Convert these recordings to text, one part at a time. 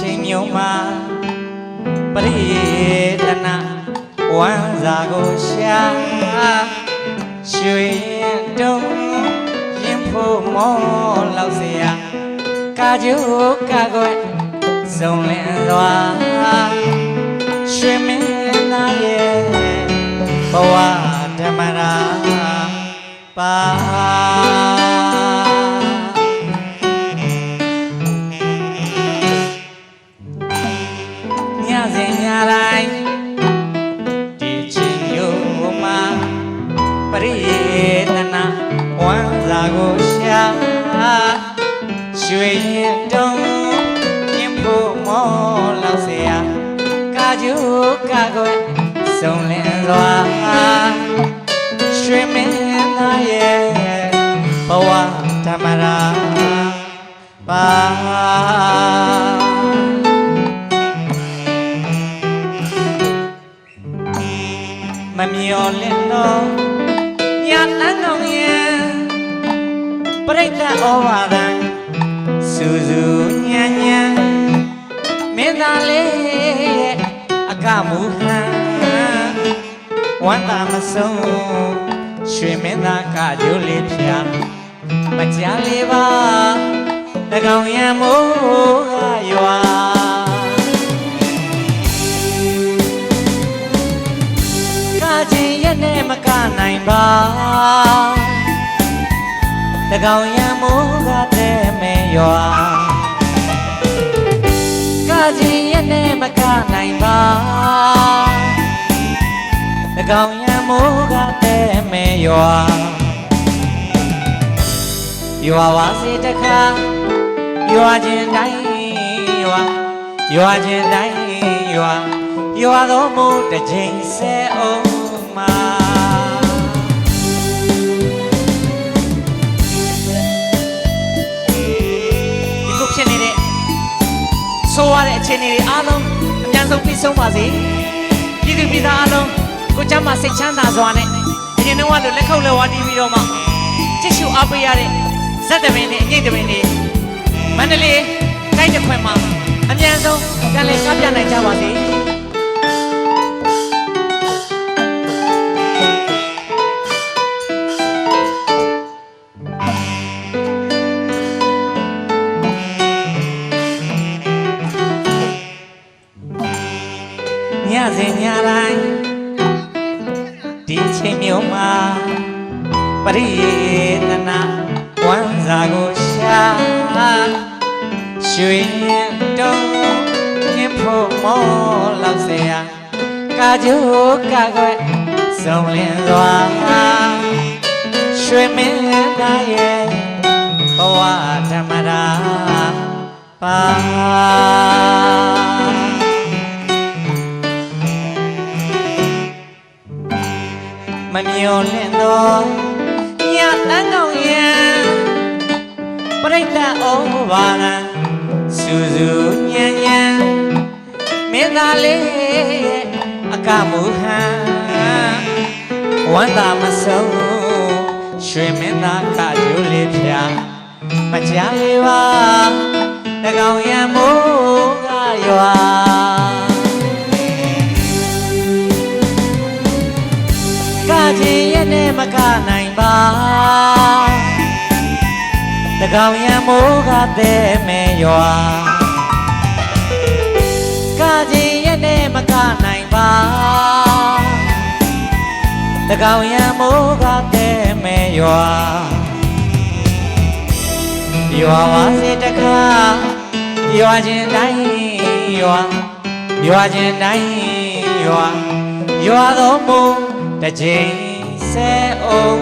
ချိန်မျိုးမှာပရိသနာဝမ်းစာကိုရှာရွှေတုံးရင်ဖို့မောလောက်เสียကာကျိုးကာကွယ်စုံလင်စွာရွှေမင်းသားရဲ့ဘဝဓမ္မရာပါညစဉ်ညတိုင်းဒီချင်းမျိုးမှာပရိသနာဝမ်းစာကိုရှာရွှေရင်တုံးရင်ဖို့မောလောက်เสียကာကျိုးကာကွယ်စုံလင်စွာရွှေမင်းသားရဲ့ဘဝဓမ္မရာပါမမျော်လင့်တော့ညတန်းကောင်းရဲ့ပရိသတ်ဩဝါဒစူးစူးညံ့ညံ့မင်းသားလေးရဲ့အကမူဟန်ဝမ်းသာမဆုံးရွှေမင်းသားကကျိုးလေးဖြာမကြလေးပါတကောင်ရံမိုးကရွာကချင်းရဲ့နဲ့မကနိုင်ပါတကောင်ရံမိုးကတဲ့မဲရွာကချင်းရဲ့နဲ့မကနိုင်ပါတကောင်ရံမိုးကတဲ့မဲရွာရွာဝါစီတခါရွာချင်းတိုင်းရွာချင်းတိုင်းရွာတော်မို့တစ်ချိန်ဆဲအောင်မှာဒီခုဖြစ်နေတဲ့ဆိုးရတဲ့အခြေအနေတွေအားလုံးအများဆုံးပြီးဆုံးပါစေပြည်သူပြည်သားအားလုံးကိုကျမ်းမာစိတ်ချမ်းသာစွာနဲ့အရင်တော့လိုလက်ခုပ်လက်ဝါးတီးပြီးတော့မှကြည့်ရှုအားပေးရတဲ့ဇက်တပင်နဲ့အငိတ်တပင်တွေမန္တလေးတိုင်းတစ်ခွင်မှာအများဆုံးကလည်းကားပြနိုင်ကြပါစေညစဉ်ညတိုင်းဒီချိန်မျိုးမှာပရိသနာဝမ်းစာကိုရှာရွှေတုံးရင်ဖို့မောလောက်เสียကာကျိုးကာကွယ်စုံလင်စွာရွှေမင်းသားရဲ့ဘဝဓမ္မရာပါမမျော်လင့်တော့ညတန်းကောင်းရဲ့ပရိသတ်ဩဘာသာစူးစူးညံ့ညံ့မင်းသားလေးရဲ့အကမူဟန်ဝမ်းသာမဆုံးရွှေမင်းသားကကျိုးလေးဖြာမကြလေးပါတကောင်ရံမိုးကရွာကချင်းရဲ့နဲ့မကနိုင်ပါတကောင်ရံမိုးကတဲ့မဲရွာကချင်းရဲ့နဲ့မကနိုင်ပါတကောင်ရံမိုးကတဲ့မဲရွာရွာဝါစီတခါရွာချင်းတိုင်းရွာချင်းတိုင်းရွာတော်မူတစ်ချိန်ဆဲအောင်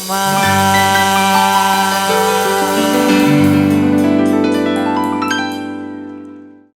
မှာ